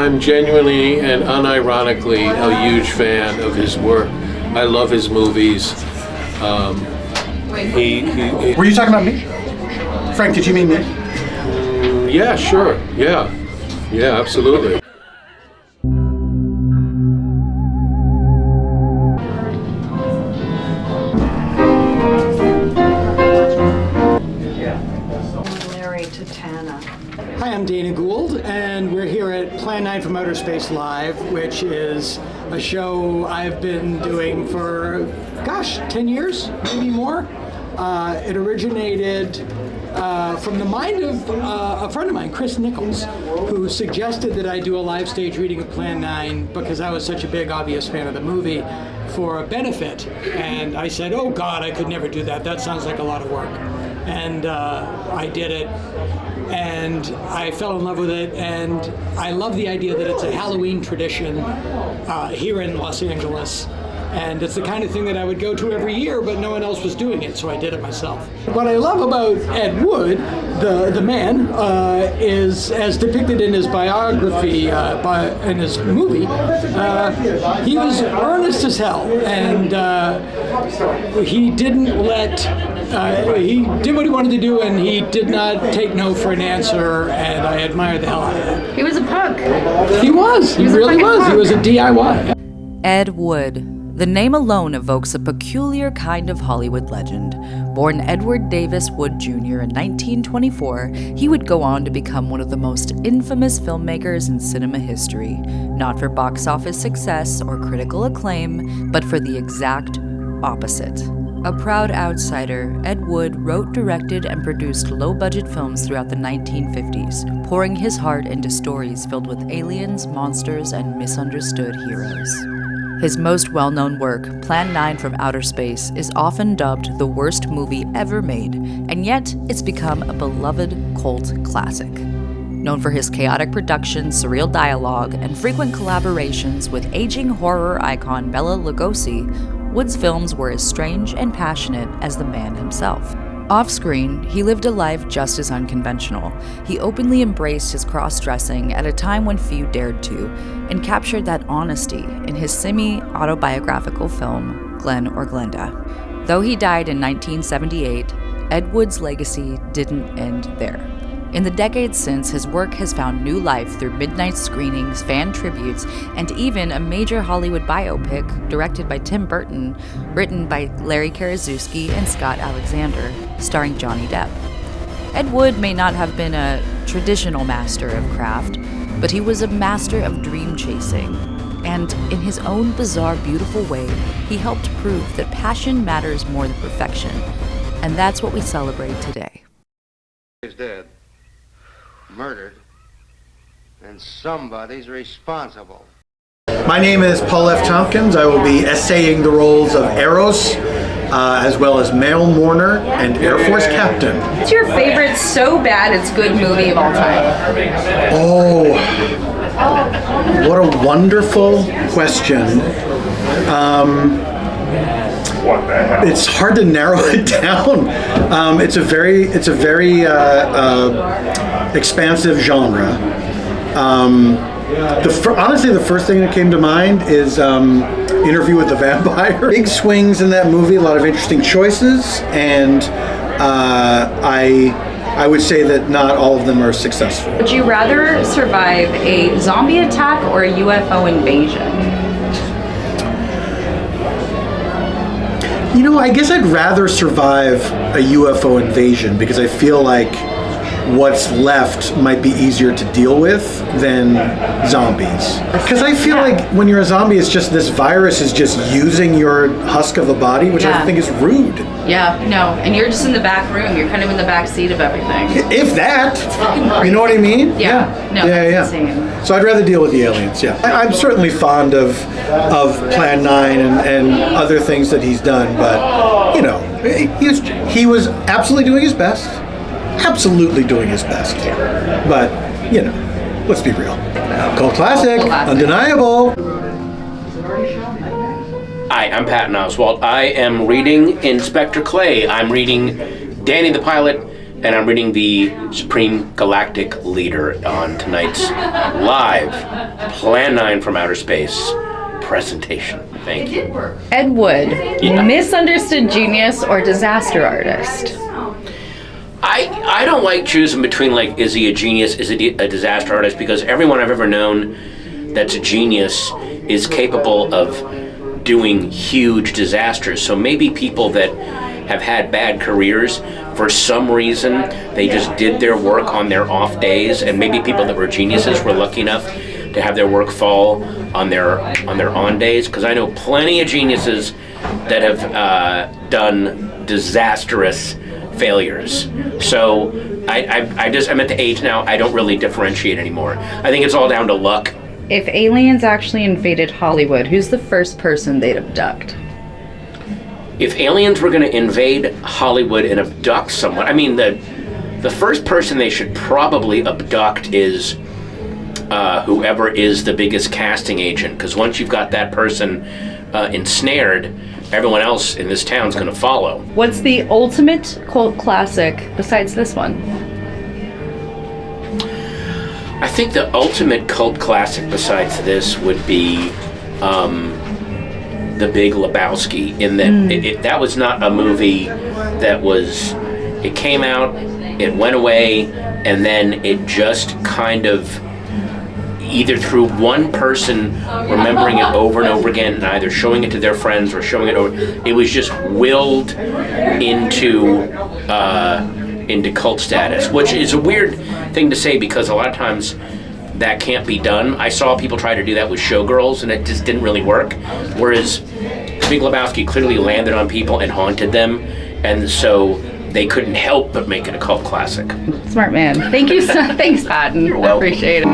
I'm genuinely and unironically a huge fan of his work. I love his movies. Were you talking about me? Frank, did you mean me? Yeah, sure. Yeah, absolutely. Hi, I'm Dana Gould, and we're here at Plan 9 from Outer Space Live, which is a show I've been doing for, 10 years, maybe more. It originated from the mind of a friend of mine, Chris Nichols, who suggested that I do a live stage reading of Plan 9 because I was such a big, obvious fan of the movie for a benefit. And I said, oh God, I could never do that. That sounds like a lot of work. And I did it. And I fell in love with it, and I love the idea that it's a Halloween tradition here in Los Angeles. And it's the kind of thing that I would go to every year, but no one else was doing it, so I did it myself. What I love about Ed Wood, the man, is, as depicted in his biography, in his movie, he was earnest as hell, and he didn't let, he did what he wanted to do, and he did not take no for an answer, and I admire the hell out of that. He was a punk. He was. He really was. Punk. He was a DIY. Ed Wood. The name alone evokes a peculiar kind of Hollywood legend. Born Edward Davis Wood Jr. in 1924, he would go on to become one of the most infamous filmmakers in cinema history, not for box office success or critical acclaim, but for the exact opposite. A proud outsider, Ed Wood wrote, directed, and produced low-budget films throughout the 1950s, pouring his heart into stories filled with aliens, monsters, and misunderstood heroes. His most well-known work, Plan 9 from Outer Space, is often dubbed the worst movie ever made, and yet it's become a beloved cult classic. Known for his chaotic production, surreal dialogue, and frequent collaborations with aging horror icon Bela Lugosi, Wood's films were as strange and passionate as the man himself. Off-screen, he lived a life just as unconventional. He openly embraced his cross-dressing at a time when few dared to, and captured that honesty in his semi-autobiographical film, Glen or Glenda. Though he died in 1978, Ed Wood's legacy didn't end there. In the decades since, his work has found new life through midnight screenings, fan tributes, and even a major Hollywood biopic directed by Tim Burton, written by Larry Karaszewski and Scott Alexander, starring Johnny Depp. Ed Wood may not have been a traditional master of craft, but he was a master of dream chasing. And in his own bizarre, beautiful way, he helped prove that passion matters more than perfection. And that's what we celebrate today. He's dead. Murdered, and somebody's responsible. My name is Paul F. Tompkins. I will be essaying the roles of Eros, as well as male mourner and Air Force captain. What's your favorite so bad it's good movie of all time? Oh, what a wonderful question. It's hard to narrow it down. It's a very expansive genre. Honestly, the first thing that came to mind is Interview with the Vampire. Big swings in that movie, a lot of interesting choices, and I would say that not all of them are successful. Would you rather survive a zombie attack or a UFO invasion? You know, I guess I'd rather survive a UFO invasion because I feel like what's left might be easier to deal with than zombies. Because I feel like when you're a zombie, it's just this virus is just using your husk of a body, which I think is rude. Yeah, no, and you're just in the back room. You're kind of in the back seat of everything. If that, you know what I mean? That's insane. So I'd rather deal with the aliens. Yeah, I'm certainly fond of Plan 9 and other things that he's done, but you know, he was absolutely doing his best. Absolutely doing his best. But, you know, let's be real. Cult classic, undeniable. Hi, I'm Patton Oswalt. I am reading Inspector Clay. I'm reading Danny the Pilot, and I'm reading the Supreme Galactic Leader on tonight's live Plan 9 from Outer Space presentation. Thank you. Ed Wood, Yeah. misunderstood genius or disaster artist? I don't like choosing between, like, is he a genius, is he a disaster artist, because everyone I've ever known that's a genius is capable of doing huge disasters. So maybe people that have had bad careers, for some reason, they just did their work on their off days, and maybe people that were geniuses were lucky enough to have their work fall on their on days, because I know plenty of geniuses that have done disastrous failures. So I'm at the age now, I don't really differentiate anymore. I think it's all down to luck. If aliens actually invaded Hollywood, who's the first person they'd abduct? If aliens were going to invade Hollywood and abduct someone, I mean, the first person they should probably abduct is whoever is the biggest casting agent, because once you've got that person ensnared, everyone else in this town's going to follow. What's the ultimate cult classic besides this one? I think the ultimate cult classic besides this would be The Big Lebowski, in that that was not a movie that was, it came out, it went away, and then it just kind of, either through one person remembering it over and over again and either showing it to their friends or showing it over, it was just willed into cult status, which is a weird thing to say because a lot of times that can't be done. I saw people try to do that with Showgirls and it just didn't really work, whereas Big Lebowski clearly landed on people and haunted them, and so they couldn't help but make it a cult classic. Smart man. Thank you. Thanks, Patton. You're welcome. Appreciate it.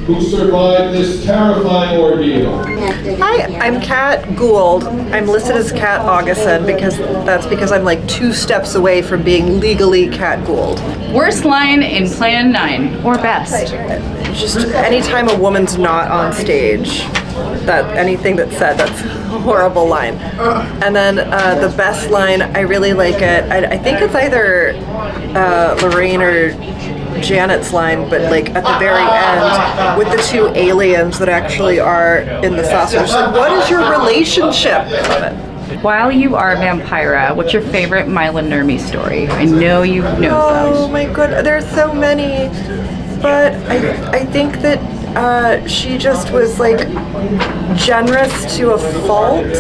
Who survived this terrifying ordeal? Hi, I'm Kat Gould. I'm listed as Kat Aagesen because I'm like 2 steps away from being legally Kat Gould. Worst line in Plan 9, or best? Just anytime a woman's not on stage, that anything that's said, that's a horrible line. And then the best line, I really like it. I think it's either Laraine or Janet's line, but like at the very end with the 2 aliens that actually are in the saucer. It's like, what is your relationship? I love it. While you are Vampira, what's your favorite Mila Nurmi story? I know you know Oh some. my god, there's so many. But I think that she just was like generous to a fault.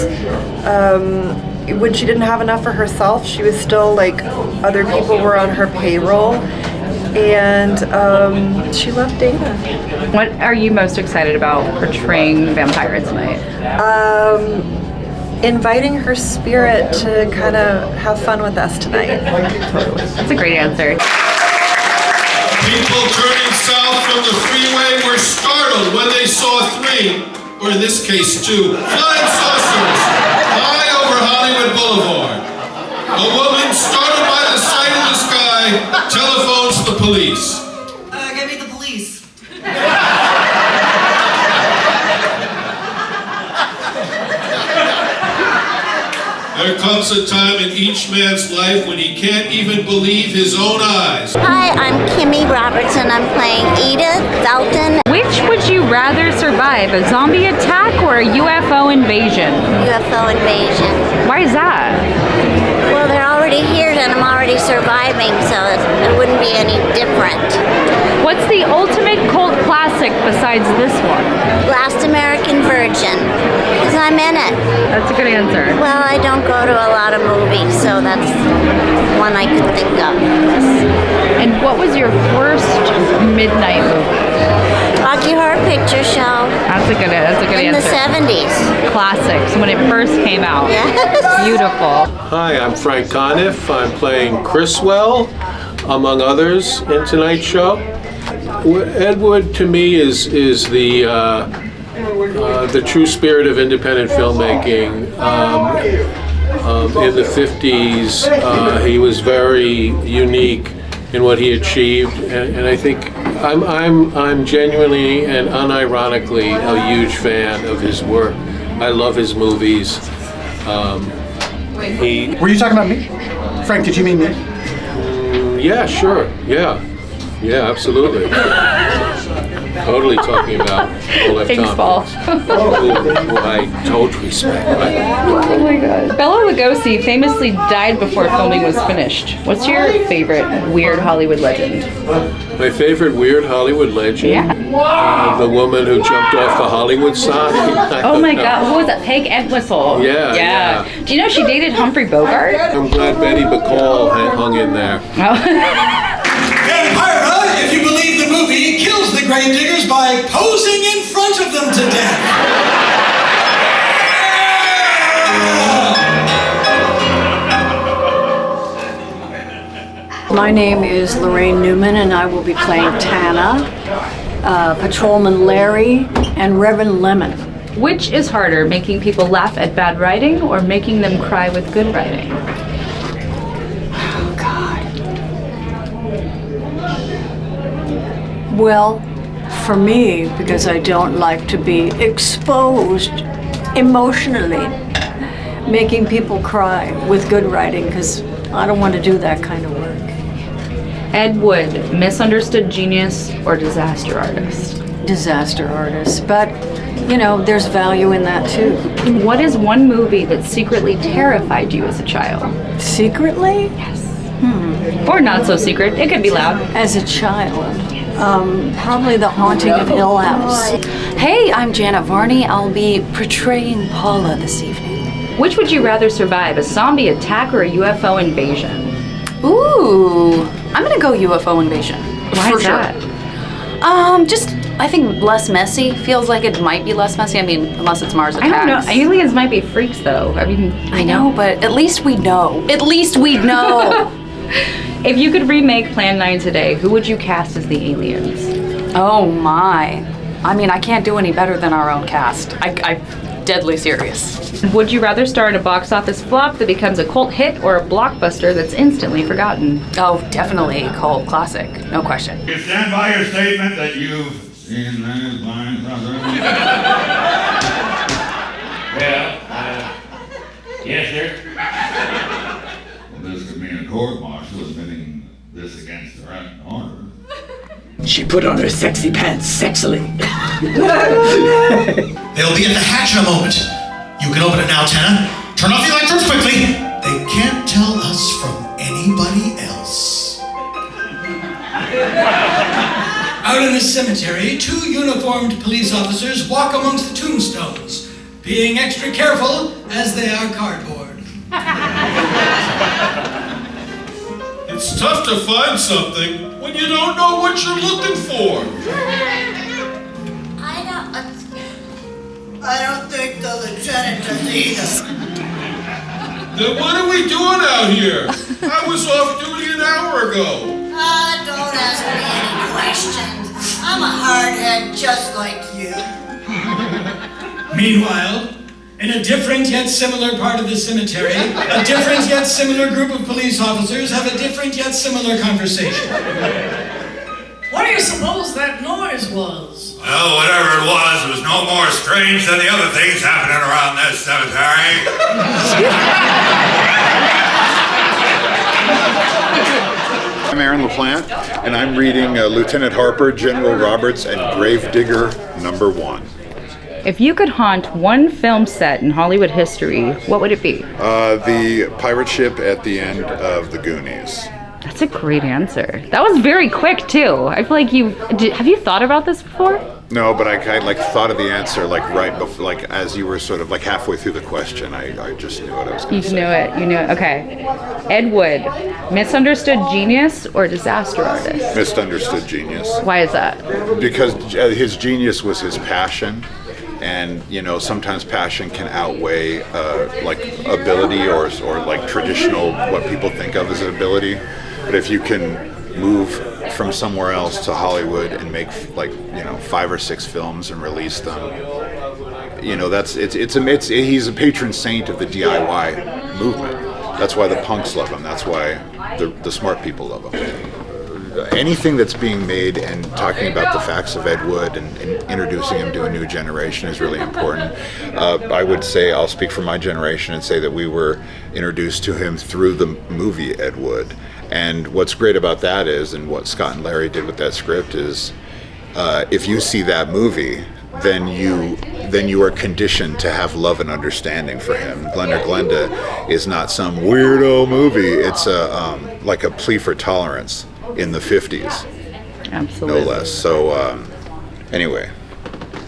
When she didn't have enough for herself, she was still like, other people were on her payroll. And she loved Dana. What are you most excited about portraying Vampira tonight? Inviting her spirit to kind of have fun with us tonight. That's a great answer. People turning south from the freeway were startled when they saw 3, or in this case 2, flying saucers high over Hollywood Boulevard. A woman, startled by the sight of the sky, telephones the police. Get me the police. There comes a time in each man's life when he can't even believe his own eyes. Hi, I'm Kimmy Robertson. I'm playing Edith Felton. Which would you rather survive, a zombie attack or a UFO invasion? UFO invasion. Why is that? Well, they're already here and I'm already surviving, so it wouldn't be any different. What's the ultimate cult classic besides this one? Last American Virgin, because I'm in it. That's a good answer. Well, I don't go to a lot of movies, so that's one I could think of. And what was your first midnight movie? Rocky Horror Picture Show. That's a good In answer. the 70s. Classics, when it first came out. Yes. Beautiful. Hi, I'm Frank Conniff. I'm playing Criswell, among others, in tonight's show. Ed Wood, to me, is the true spirit of independent filmmaking. In the 50s, he was very unique in what he achieved, and I think I'm genuinely and unironically a huge fan of his work. I love his movies. Were you talking about me? Frank, did you mean me? Yeah, sure. Yeah, absolutely. Totally talking about Olaf Thanks, Paul. Tompkins, who I totally respect. Right? Oh my god. Bela Lugosi famously died before filming was finished. What's your favorite weird Hollywood legend? My favorite weird Hollywood legend? Yeah. The woman who jumped off the Hollywood sign. Oh my god, who was that? Peg Entwistle. Yeah. Do you know she dated Humphrey Bogart? I'm glad Betty Bacall hung in there. Vampira, if you believe the movie, kills the gravediggers by posing in front of them to death. My name is Laraine Newman, and I will be playing Tana, Patrolman Larry, and Reverend Lemon. Which is harder, making people laugh at bad writing or making them cry with good writing? Oh, God. Well, for me, because I don't like to be exposed emotionally, making people cry with good writing, because I don't want to do that kind of work. Ed Wood, misunderstood genius or disaster artist? Disaster artist, but you know, there's value in that too. What is one movie that secretly terrified you as a child? Secretly? Yes. Or not so secret, it could be loud. As a child, probably The Haunting of Hill House. Hey, I'm Janet Varney. I'll be portraying Paula this evening. Which would you rather survive, a zombie attack or a UFO invasion? Ooh, I'm gonna go UFO invasion. Why for is sure. that? I think less messy. Feels like it might be less messy. I mean, unless it's Mars attacks. I don't know. Aliens might be freaks, though. I know, but at least we know. At least we know. If you could remake Plan 9 today, who would you cast as the aliens? Oh my. I mean, I can't do any better than our own cast. I'm deadly serious. Would you rather star in a box office flop that becomes a cult hit or a blockbuster that's instantly forgotten? Oh, definitely a cult classic. No question. You stand by your statement that you've seen these lines. Yes, sir. Well, this could mean a court-martial admitting this against the right order. She put on her sexy pants sexily. They'll be at the hatch in a moment. You can open it now, Tana. Turn off the electrics quickly. They can't tell us from anybody else. Out in the cemetery, 2 uniformed police officers walk amongst the tombstones, being extra careful as they are cardboard. It's tough to find something when you don't know what you're looking for. I don't think the lieutenant does either. Then what are we doing out here? I was off duty an hour ago. Don't ask me any questions. I'm a hardhead just like you. Meanwhile, in a different yet similar part of the cemetery, a different yet similar group of police officers have a different yet similar conversation. What do you suppose that noise was? Well, whatever it was no more strange than the other things happening around this cemetery. I'm Aaron LaPlante, and I'm reading Lieutenant Harper, General Roberts, and Gravedigger #1. If you could haunt one film set in Hollywood history, what would it be? The pirate ship at the end of The Goonies. That's a great answer. That was very quick, too. I feel like have you thought about this before? No, but I thought of the answer right before, as you were sort of halfway through the question. I just knew what I was going to say. You knew it. Okay. Ed Wood, misunderstood genius or disaster artist? Misunderstood genius. Why is that? Because his genius was his passion. And sometimes passion can outweigh ability or traditional what people think of as an ability. But if you can move from somewhere else to Hollywood and make 5 or 6 films and release them, he's a patron saint of the DIY movement. That's why the punks love him. That's why the smart people love him. anything that's being made and talking about the facts of Ed Wood and introducing him to a new generation is really important. I would say, I'll speak for my generation and say that we were introduced to him through the movie Ed Wood. And what's great about that is, and what Scott and Larry did with that script is, if you see that movie, then you are conditioned to have love and understanding for him. Glenda Glenda is not some weirdo movie. It's like a plea for tolerance in the 50s. Absolutely. No less. So anyway.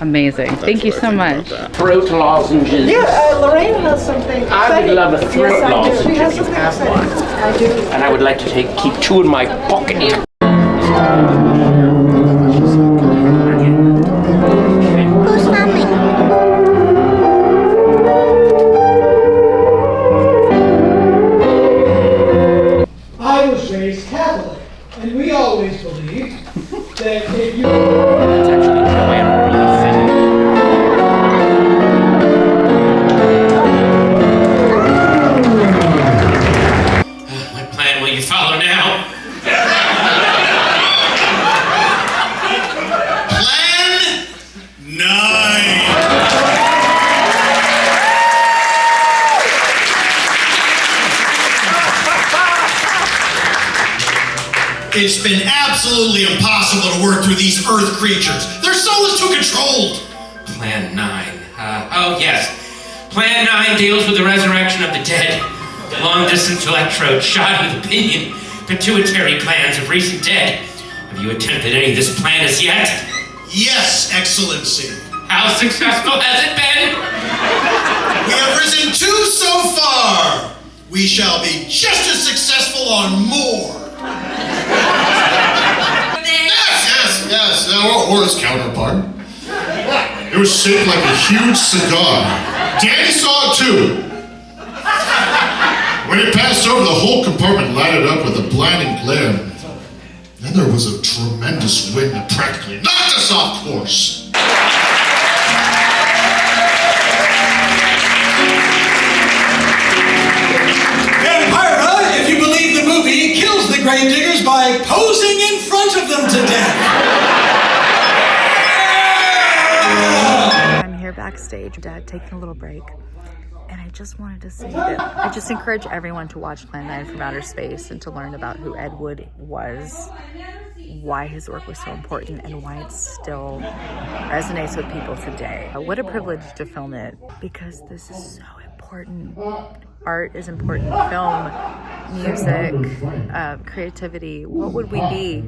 Amazing. Thank you so much. Throat lozenges. Yeah, Laraine has something. I would love a throat Yes, I do. lozenge She has if you something have exciting. one. I do. And I would like to keep 2 in my pocket. Who's humming? I was raised Catholic, and we always believed that if you... That's actually Joanne What plan will you follow now? Plan 9. It's been absolutely impossible to work through these Earth creatures. Their soul is too controlled. Plan 9. Oh, yes. Plan 9 deals with the resurrection of the dead. Long-distance electrodes shot with opinion. Pituitary glands of recent dead. Have you attempted any of this plan as yet? Yes, Excellency. How successful has it been? We have risen 2 so far. We shall be just as successful on more. Yes, or his counterpart. It was shaped like a huge cigar. Danny saw it too. When it passed over, the whole compartment lighted up with a blinding glare. Then there was a tremendous wind that practically knocked us off course. Vampira, if you believe the movie, kills the gravediggers by posing in front of them to death. I'm here backstage, Dad taking a little break, and I just wanted to say that I just encourage everyone to watch Plan 9 from Outer Space and to learn about who Ed Wood was, why his work was so important, and why it still resonates with people today. What a privilege to film it, because this is so important. Art is important, film, music, creativity. What would we be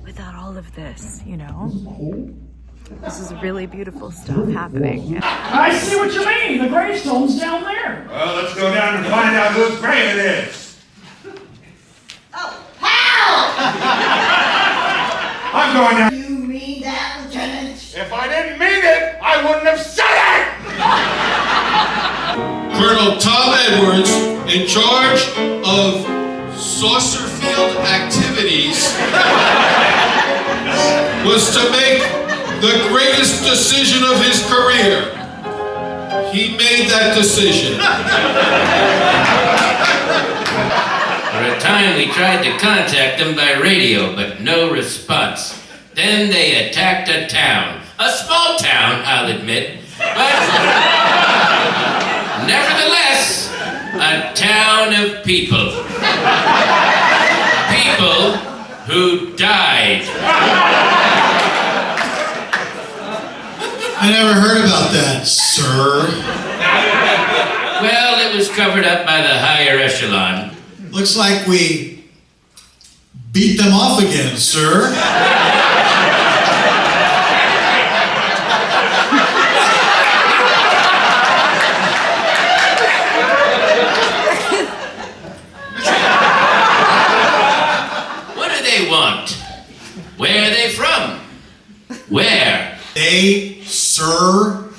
without all of this, you know? This is really beautiful stuff happening. I see what you mean. The gravestone's down there. Well, let's go down and find out whose grave it is. I'm going down. You mean that, Lieutenant? If I didn't mean it, I wouldn't have said it! Colonel Tom Edwards, in charge of saucer field activities, was to make the greatest decision of his career. He made that decision. For a time, we tried to contact them by radio, but no response. Then they attacked a town. A small town, I'll admit. But nevertheless, a town of people. People who died. I never heard about that, sir. Well, it was covered up by the higher echelon. Looks like we beat them off again, sir. What do they want? Where are they from? Where? They, sir,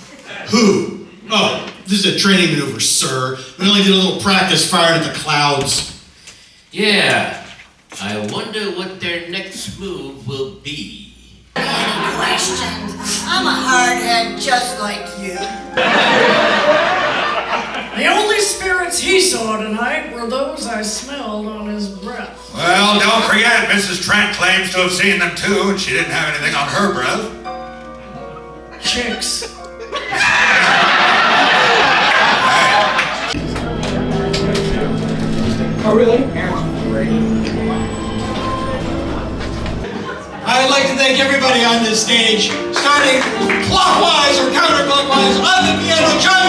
who? Oh, this is a training maneuver, sir. We only did a little practice firing at the clouds. Yeah. I wonder what their next move will be. Any questions? I'm a hardhead just like you. The only spirit footprints he saw tonight were those I smelled on his breath. Well, don't forget, Mrs. Trent claims to have seen them too, and she didn't have anything on her breath. Chicks. Oh, really? I'd like to thank everybody on this stage, starting clockwise or counterclockwise on the piano.